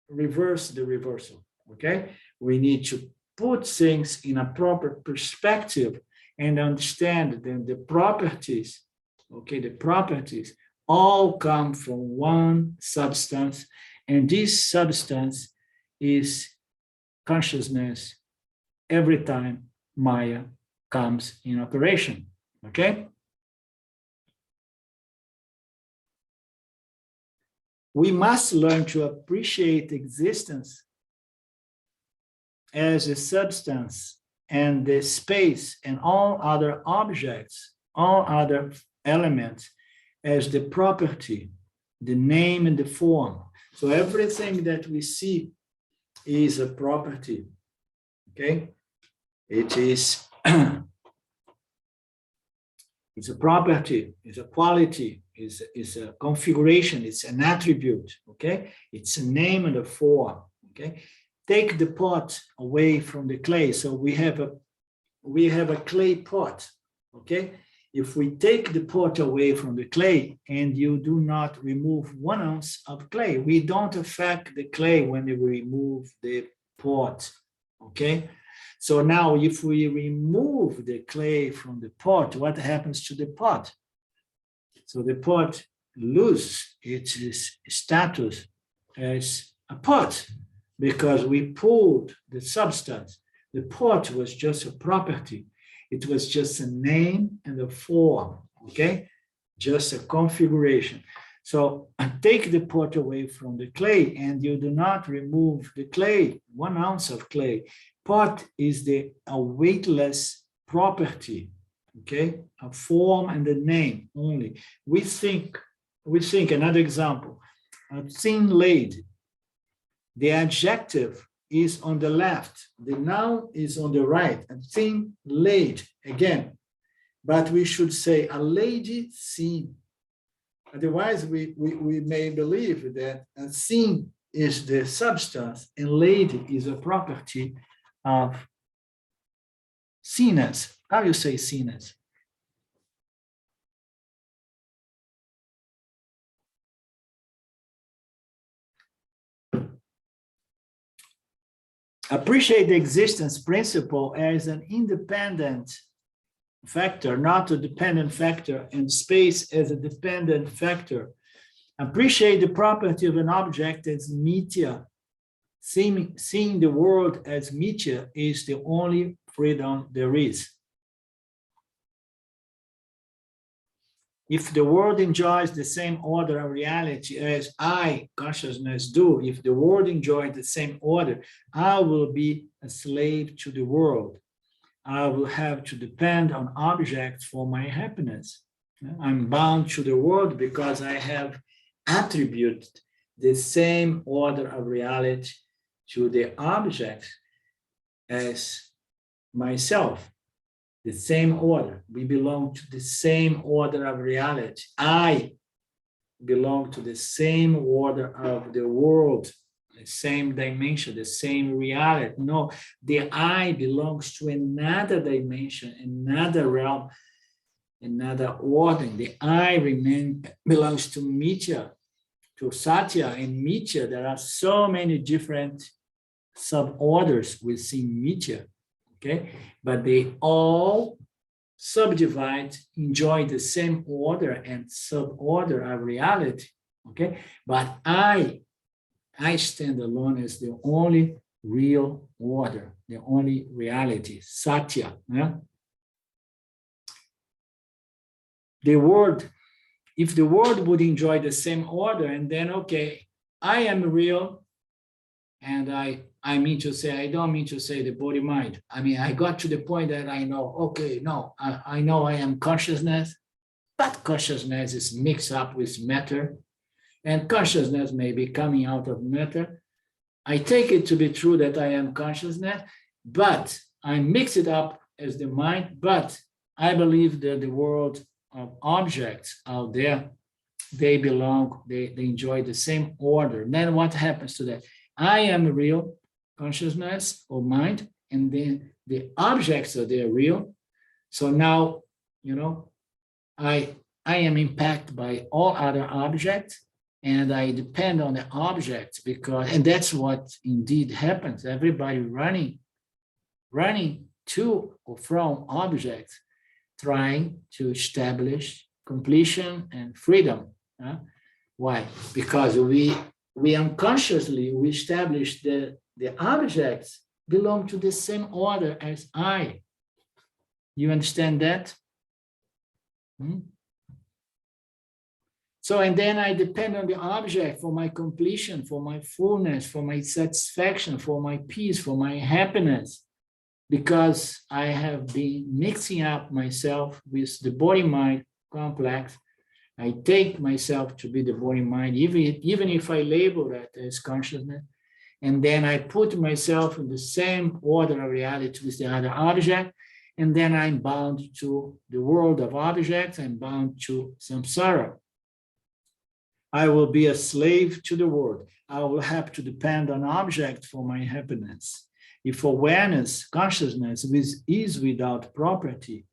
reverse the reversal. Okay, we need to put things in a proper perspective and understand that the properties, okay, the properties all come from one substance, and this substance is consciousness every time Maya comes in operation. Okay? We must learn to appreciate existence as a substance and the space and all other objects, all other elements as the property, the name and the form. So everything that we see is a property. Okay? It is it's a property, it's a quality, it's a configuration, it's an attribute, okay? It's a name and a form, okay? Take the pot away from the clay. So we have a clay pot, okay? If we take the pot away from the clay and you do not remove 1 ounce of clay, we don't affect the clay when we remove the pot, okay? So now if we remove the clay from the pot, what happens to the pot? So the pot loses its status as a pot because we pulled the substance. The pot was just a property. It was just a name and a form, okay? Just a configuration. So take the pot away from the clay and you do not remove the clay, 1 ounce of clay. Pot is a weightless property, okay? A form and a name only. We think another example, a thin lady. The adjective is on the left, the noun is on the right, a thin lady again. But we should say a lady thin. Otherwise, we may believe that a thin is the substance and lady is a property of thinness. How you say thinness? Appreciate the existence principle as an independent factor, not a dependent factor, and space as a dependent factor. Appreciate the property of an object as mithya. Seeing the world as mithya is the only freedom there is. If the world enjoys the same order of reality as I, consciousness, do, if the world enjoys the same order, I will be a slave to the world. I will have to depend on objects for my happiness. I'm bound to the world because I have attributed the same order of reality to the object as myself. The same order. We belong to the same order of reality. I belong to the same order of the world, the same dimension, the same reality. No, the I belongs to another dimension, another realm, another order. The I belongs to mithya, to satya and mithya. There are so many different suborders within mithya. Okay, but they all subdivide, enjoy the same order and suborder of reality. Okay, but I stand alone as the only real order, the only reality, satya. Yeah? The world, if the world would enjoy the same order, and then okay, I am real, and I mean to say, I don't mean to say the body mind. I mean, I got to the point that I know, okay, no, I know I am consciousness, but consciousness is mixed up with matter, and consciousness may be coming out of matter. I take it to be true that I am consciousness, but I mix it up as the mind, but I believe that the world of objects out there, they belong, they enjoy the same order. Then what happens to that? I am real, consciousness or mind, and then the objects are there real. So now, you know, I am impacted by all other objects, and I depend on the objects because, and that's what indeed happens. Everybody running to or from objects, trying to establish completion and freedom. Why? Because we unconsciously, we establish that the objects belong to the same order as I. You understand that? So, and then I depend on the object for my completion, for my fullness, for my satisfaction, for my peace, for my happiness, because I have been mixing up myself with the body-mind complex. I take myself to be the body-mind, even if I label that as consciousness, and then I put myself in the same order of reality with the other object, and then I'm bound to the world of objects, I'm bound to samsara. I will be a slave to the world. I will have to depend on objects for my happiness. If awareness, consciousness is without property,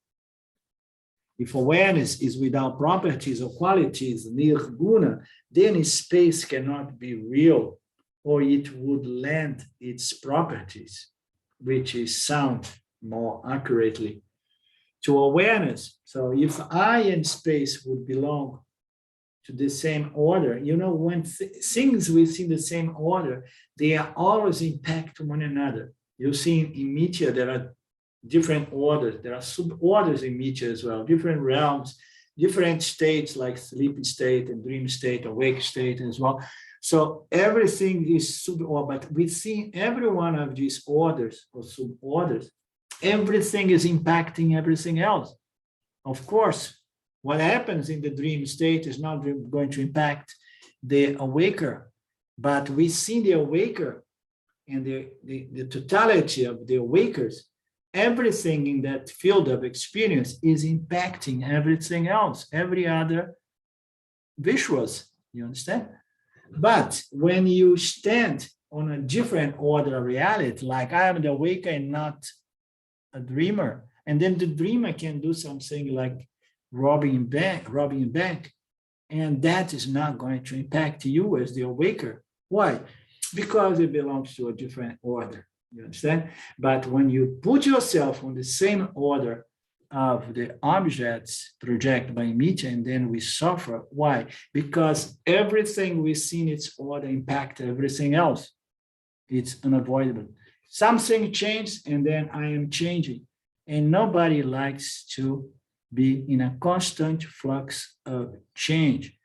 if awareness is without properties or qualities, nirguna, then space cannot be real, or it would lend its properties, which is sound more accurately, to awareness. So if I and space would belong to the same order, you know, when things within the same order, they are always impact one another. You see in mithya, there are different orders, there are suborders in mithya as well, different realms, different states like sleeping state and dream state, awake state as well. So everything is suborder, but within every one of these orders or suborders, everything is impacting everything else. Of course, what happens in the dream state is not going to impact the awaker, but we see the awaker and the totality of the awakers, everything in that field of experience is impacting everything else, every other visuals, you understand? But when you stand on a different order of reality, like I am the awaker and not a dreamer, and then the dreamer can do something like robbing a bank, and that is not going to impact you as the awaker. Why? Because it belongs to a different order. You understand? But when you put yourself on the same order of the objects projected by media, and then we suffer. Why? Because everything we see in its order impacts everything else. It's unavoidable. Something changed, and then I am changing. And nobody likes to be in a constant flux of change.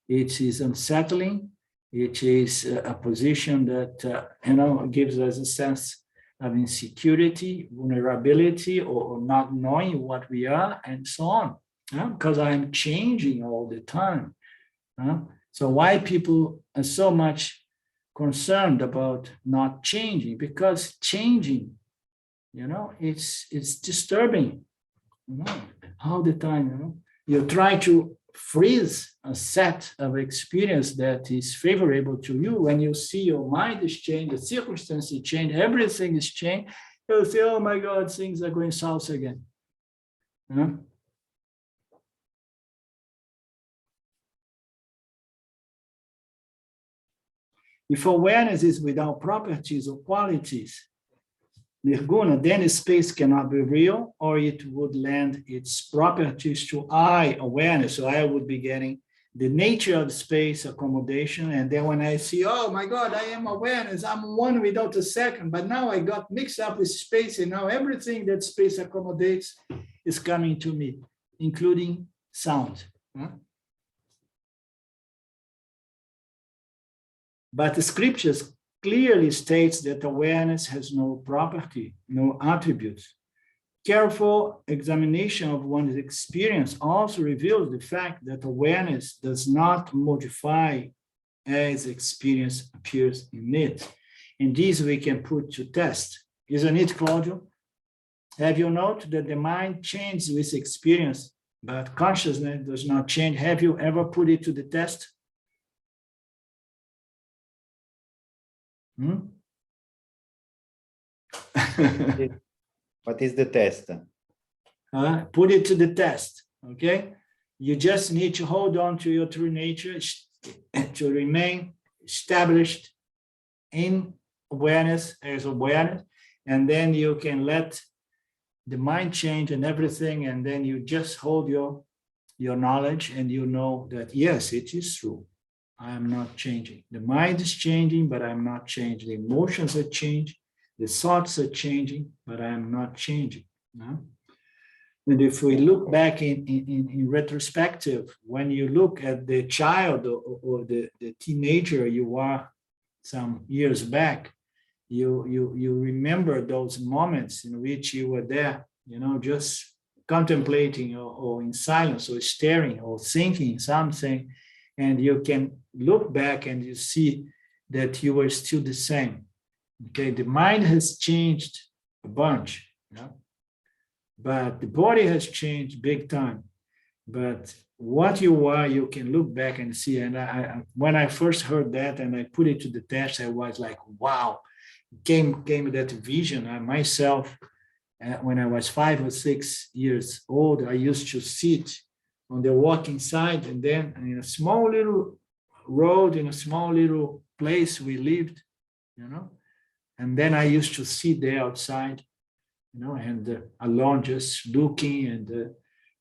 It is unsettling. It is a position that gives us a sense of insecurity, vulnerability, or not knowing what we are, and so on. Because I'm changing all the time. So why people are so much concerned about not changing? Because changing, it's disturbing. All the time. You try to freeze a set of experience that is favorable to you. When you see your mind is changed, the circumstances change, everything is changed, you'll say, oh my God, things are going south again. If awareness is without properties or qualities, nirguna, then space cannot be real, or it would lend its properties to I, awareness. So I would be getting the nature of space accommodation. And then when I see, oh my God, I am awareness, I'm one without a second, but now I got mixed up with space, and now everything that space accommodates is coming to me, including sound. But the scriptures clearly states that awareness has no property, no attributes. Careful examination of one's experience also reveals the fact that awareness does not modify as experience appears in it. And this we can put to test. Isn't it, Claudio? Have you noted that the mind changes with experience, but consciousness does not change? Have you ever put it to the test? What is the test? Put it to the test, okay? You just need to hold on to your true nature to remain established in awareness as awareness, and then you can let the mind change and everything, and then you just hold your knowledge, and you know that, yes, it is true. I am not changing. The mind is changing, but I'm not changing. The emotions are changing. The thoughts are changing, but I am not changing. No? And if we look back in retrospective, when you look at the child or the teenager you are some years back, you remember those moments in which you were there, just contemplating or in silence or staring or thinking something, and you can look back and you see that you were still the same. Okay, the mind has changed a bunch, but the body has changed big time. But what you are, you can look back and see. And when I first heard that and I put it to the test, I was like, wow, came that vision. I myself, when I was 5 or 6 years old, I used to sit on the walking side, and then in a small little road, in a small little place we lived, and then I used to sit there outside, and alone, just looking,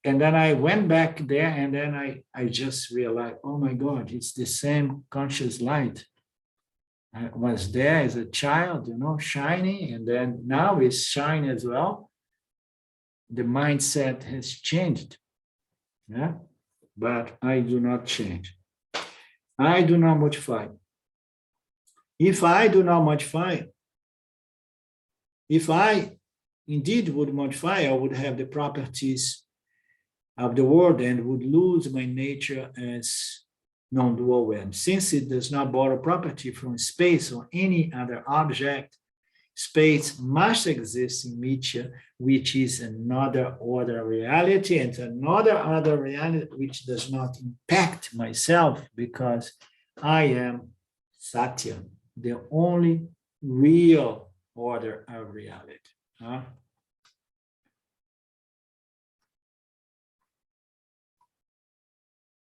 and then I went back there, and then I just realized, oh my God, it's the same conscious light. I was there as a child, shining, and then now it's shining as well. The mindset has changed. Yeah, but I do not change. I do not modify. If I do not modify, if I indeed would modify, I would have the properties of the world and would lose my nature as non-dual awareness. Since it does not borrow property from space or any other object, space must exist in media, which is another order reality, and another other reality which does not impact myself, because I am Satya, the only real order of reality.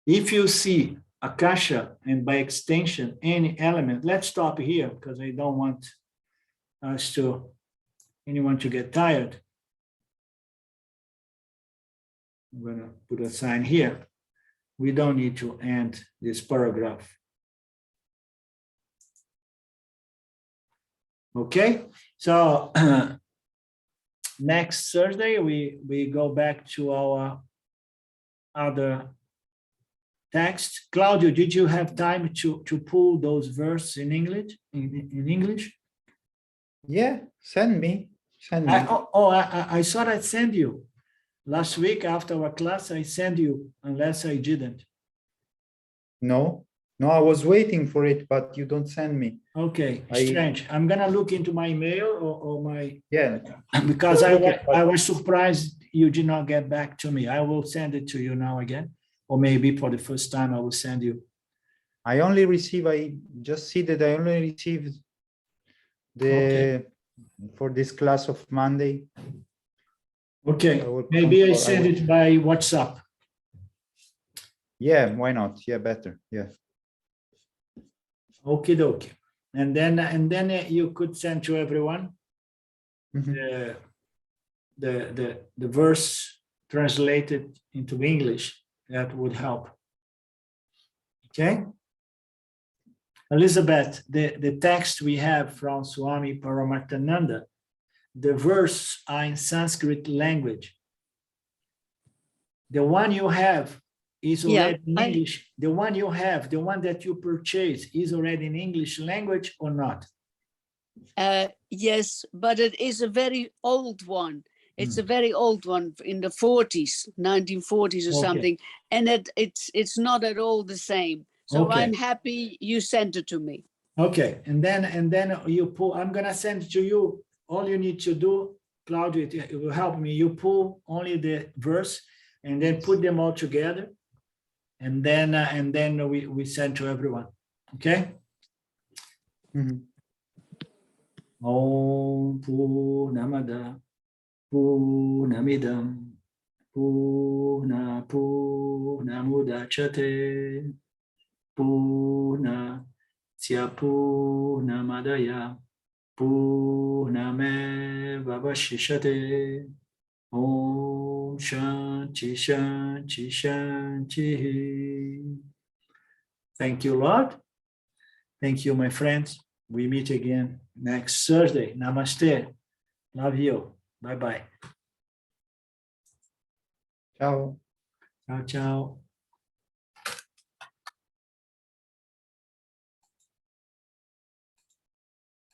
If you see Akasha, and by extension, any element, let's stop here because I don't want as to anyone to get tired. I'm going to put a sign here. We don't need to end this paragraph. Okay, so next Thursday, we go back to our other text. Claudio, did you have time to pull those verses in English? In English? Yeah, send me. I thought I'd send you. Last week after our class, I sent you, unless I didn't. No, I was waiting for it, but you don't send me. Okay, strange. I'm gonna look into my email or my, Yeah, because Okay, I was surprised you did not get back to me. I will send it to you now again, or maybe for the first time I will send you. I just see that I only received Okay. for this class of Monday. Okay, I will maybe I come- send will- it by WhatsApp. Yeah, why not? Yeah, better. Yeah. Okie dokie. And then you could send to everyone Mhm. the verse translated into English. That would help. Okay. Elizabeth, the text we have from Swami Paramarthananda, the verse are in Sanskrit language. The one you have is already in English. The one you have, the one that you purchase, is already in English language or not? Yes, but it is a very old one. It's a very old one in the 40s, 1940s or Okay. something. And it's not at all the same. So Okay. I'm happy you sent it to me. Okay, and then you pull. I'm gonna send it to you. All you need to do, Claudio, it will help me. You pull only the verse and then put them all together, and then we send to everyone. Okay. Mhm. Om Purnamada Purnamidam Purnamudachyate Purnasya Purnamadaya Purnamevavashishyate. Om Shanti Shanti Shanti. Thank you, Lord. Thank you, my friends. We meet again next Thursday. Namaste. Love you. Bye-bye. Ciao. Ciao, ciao.